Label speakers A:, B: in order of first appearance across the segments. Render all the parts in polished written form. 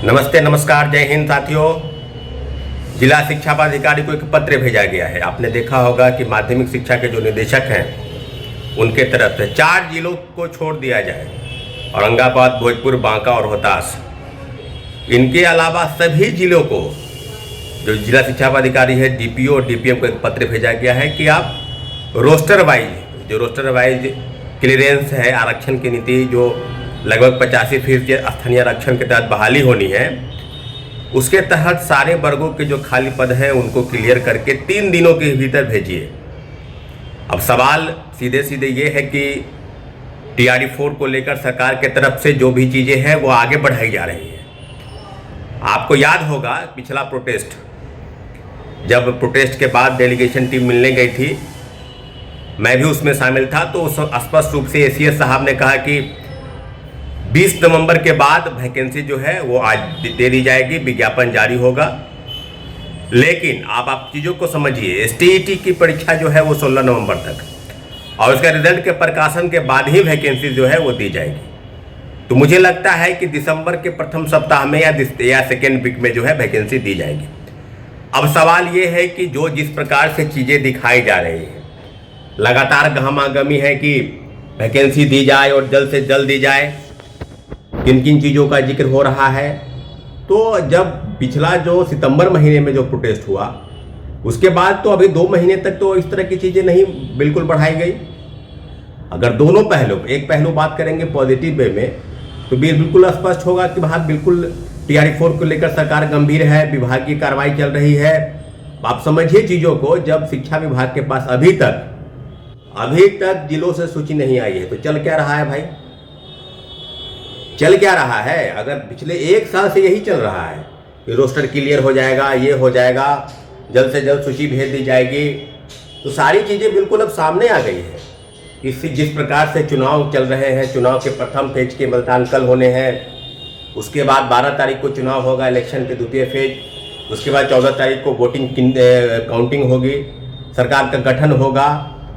A: नमस्ते, नमस्कार, जय हिंद साथियों। जिला शिक्षा पदाधिकारी को एक पत्र भेजा गया है। आपने देखा होगा कि माध्यमिक शिक्षा के जो निदेशक हैं उनके तरफ से 4 जिलों को छोड़ दिया जाए, औरंगाबाद, भोजपुर, बांका और रोहतास। इनके अलावा सभी जिलों को जो जिला शिक्षा पदाधिकारी है, डीपीओ और डीपीएम को एक पत्र भेजा गया है कि आप रोस्टर वाइज क्लियरेंस है, आरक्षण की नीति जो लगभग 85% स्थानीय आरक्षण के तहत बहाली होनी है, उसके तहत सारे वर्गों के जो खाली पद हैं उनको क्लियर करके 3 दिनों के भीतर भेजिए। अब सवाल सीधे सीधे ये है कि टीआरई 4 को लेकर सरकार के तरफ से जो भी चीज़ें हैं वो आगे बढ़ाई जा रही हैं। आपको याद होगा पिछला प्रोटेस्ट, जब प्रोटेस्ट के बाद डेलीगेशन टीम मिलने गई थी, मैं भी उसमें शामिल था, तो उस स्पष्ट रूप से एसीएस साहब ने कहा कि 20 नवंबर के बाद वैकेंसी जो है वो आज दे दी जाएगी, विज्ञापन जारी होगा। लेकिन आप चीज़ों को समझिए, एसटीईटी की परीक्षा जो है वो 16 नवंबर तक, और उसका रिजल्ट के प्रकाशन के बाद ही वैकेंसी जो है वो दी जाएगी। तो मुझे लगता है कि दिसंबर के प्रथम सप्ताह में या सेकेंड वीक में जो है वैकेंसी दी जाएगी। अब सवाल ये है कि जो जिस प्रकार से चीज़ें दिखाई जा रही हैं, लगातार गहमागमी है कि वैकेंसी दी जाए और जल्द से जल्द दी जाए, किन किन चीज़ों का जिक्र हो रहा है। तो जब पिछला जो सितंबर महीने में जो प्रोटेस्ट हुआ, उसके बाद तो अभी 2 महीने तक तो इस तरह की चीज़ें नहीं बिल्कुल बढ़ाई गई। अगर दोनों पहलू, एक पहलू बात करेंगे पॉजिटिव वे में, तो बिल्कुल स्पष्ट होगा कि वहाँ बिल्कुल टीआरई 4 को लेकर सरकार गंभीर है, विभाग की कार्रवाई चल रही है। आप समझिए चीज़ों को, जब शिक्षा विभाग के पास अभी तक जिलों से सूची नहीं आई है, तो चल क्या रहा है भाई? चल क्या रहा है? अगर पिछले 1 साल से यही चल रहा है कि रोस्टर क्लियर हो जाएगा, ये हो जाएगा, जल्द से जल्द सूची भेज दी जाएगी, तो सारी चीज़ें बिल्कुल अब सामने आ गई है। इससे जिस प्रकार से चुनाव चल रहे हैं, चुनाव के प्रथम फेज के मतदान कल होने हैं, उसके बाद 12 तारीख को चुनाव होगा, इलेक्शन के द्वितीय फेज, उसके बाद 14 तारीख को वोटिंग काउंटिंग होगी, सरकार का गठन होगा,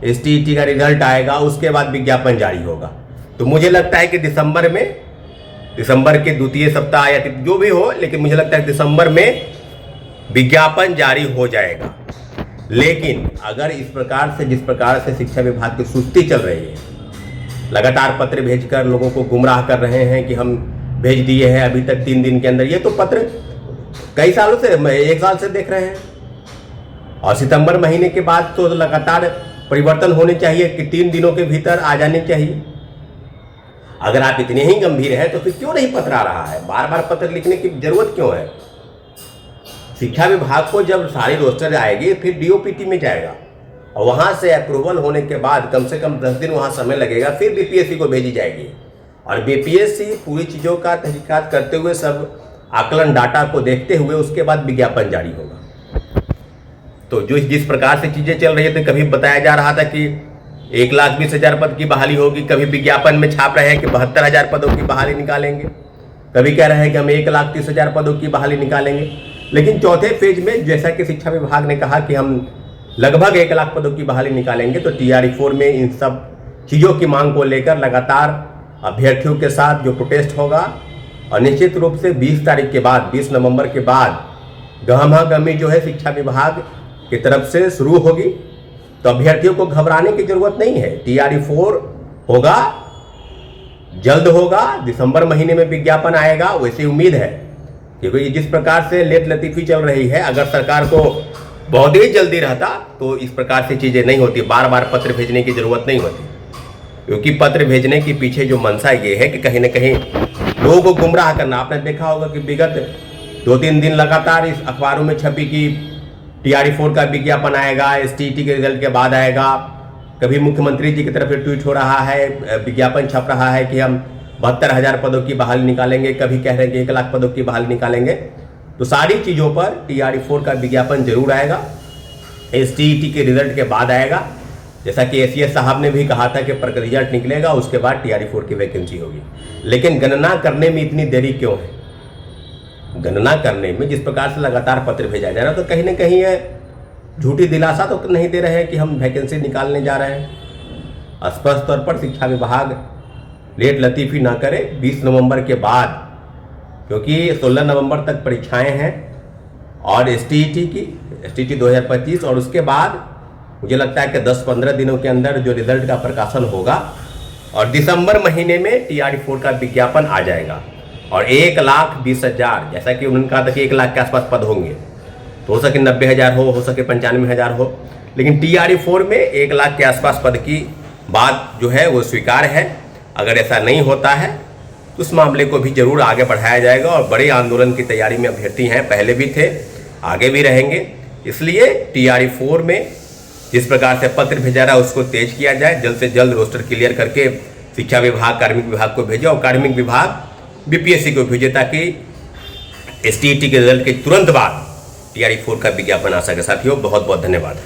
A: एसटीईटी का रिजल्ट आएगा, उसके बाद विज्ञापन जारी होगा। तो मुझे लगता है कि दिसंबर के द्वितीय सप्ताह या जो भी हो, लेकिन मुझे लगता है दिसंबर में विज्ञापन जारी हो जाएगा। लेकिन अगर इस प्रकार से, जिस प्रकार से शिक्षा विभाग की सुस्ती चल रही है, लगातार पत्र भेजकर लोगों को गुमराह कर रहे हैं कि हम भेज दिए हैं अभी तक 3 दिन के अंदर, ये तो पत्र कई सालों से, 1 साल से देख रहे हैं। और सितंबर महीने के बाद तो लगातार परिवर्तन होने चाहिए कि 3 दिनों के भीतर आ जाने चाहिए। अगर आप इतने ही गंभीर हैं तो फिर क्यों नहीं पत्र आ रहा है? बार बार पत्र लिखने की जरूरत क्यों है? शिक्षा विभाग को जब सारी रोस्टर आएगी फिर डीओपीटी में जाएगा, और वहां से अप्रूवल होने के बाद कम से कम 10 दिन वहां समय लगेगा, फिर बीपीएससी को भेजी जाएगी। और बीपीएससी पूरी चीज़ों का तहकीकात करते हुए, सब आकलन डाटा को देखते हुए, उसके बाद विज्ञापन जारी होगा। तो जो जिस प्रकार से चीज़ें चल रही है, तो कभी बताया जा रहा था कि 1,20,000 पद की बहाली होगी, कभी विज्ञापन में छाप रहे हैं कि 72,000 पदों की बहाली निकालेंगे, कभी कह रहे हैं कि हम 1,30,000 पदों की बहाली निकालेंगे। लेकिन चौथे फेज में, जैसा कि शिक्षा विभाग ने कहा कि हम लगभग 1 लाख पदों की बहाली निकालेंगे, तो टीआरई 4 में इन सब चीज़ों की मांग को लेकर लगातार अभ्यर्थियों के साथ जो प्रोटेस्ट होगा, और निश्चित रूप से 20 तारीख के बाद, 20 नवंबर के बाद गहमागमी जो है शिक्षा विभाग की तरफ से शुरू होगी। तो अभ्यर्थियों को घबराने की जरूरत नहीं है। टीआरई 4 होगा, जल्द होगा, दिसंबर महीने में विज्ञापन आएगा, वैसे उम्मीद है। क्योंकि जिस प्रकार से लेट लतीफी चल रही है, अगर सरकार को बहुत ही जल्दी रहता तो इस प्रकार से चीज़ें नहीं होती, बार बार पत्र भेजने की जरूरत नहीं होती। क्योंकि पत्र भेजने के पीछे जो मंशा ये है कि कहीं ना कहीं लोगों को गुमराह करना। आपने देखा होगा कि विगत 2-3 दिन लगातार इस अखबारों में छपी कि टीआरई 4 का विज्ञापन आएगा, एसटीईटी के रिजल्ट के बाद आएगा। कभी मुख्यमंत्री जी की तरफ से ट्वीट हो रहा है, विज्ञापन छप रहा है कि हम 72,000 पदों की बहाली निकालेंगे, कभी कह रहे हैं कि 1 लाख पदों की बहाली निकालेंगे। तो सारी चीज़ों पर टीआरई 4 का विज्ञापन जरूर आएगा, एसटीईटी के रिजल्ट के बाद आएगा। जैसा कि एसीएस साहब ने भी कहा था कि रिजल्ट निकलेगा, उसके बाद टीआरई 4 की वैकेंसी होगी। लेकिन गणना करने में इतनी देरी क्यों है? गणना करने में जिस प्रकार से लगातार पत्र भेजा जा रहा है, तो कहीं ना कहीं ये झूठी दिलासा तो नहीं दे रहे हैं कि हम वैकेंसी निकालने जा रहे हैं। स्पष्ट तौर पर शिक्षा विभाग लेट लतीफ़ी ना करे, 20 नवंबर के बाद क्योंकि 16 नवंबर तक परीक्षाएं हैं और STET 2025, और उसके बाद मुझे लगता है कि 10-15 दिनों के अंदर जो रिजल्ट का प्रकाशन होगा और दिसंबर महीने में TRE-4 का विज्ञापन आ जाएगा। और 1,20,000, जैसा कि उन्होंने कहा था कि 1 लाख के आसपास पद होंगे, तो हो सके 90,000 हो सके 95,000 हो, लेकिन TRE-4 में 1 लाख के आसपास पद की बात जो है वो स्वीकार है। अगर ऐसा नहीं होता है तो उस मामले को भी जरूर आगे बढ़ाया जाएगा और बड़े आंदोलन की तैयारी में अभ्यर्थी हैं, पहले भी थे, आगे भी रहेंगे। इसलिए TRE-4 में जिस प्रकार से पत्र भेजा रहा है उसको तेज किया जाए, जल्द से जल्द रोस्टर क्लियर करके शिक्षा विभाग, कार्मिक विभाग को भेजे और कार्मिक विभाग BPSC को भेजे, ताकि STET के रिजल्ट के तुरंत बाद TRE-4 का विज्ञापन आ सके। साथियों, बहुत बहुत धन्यवाद।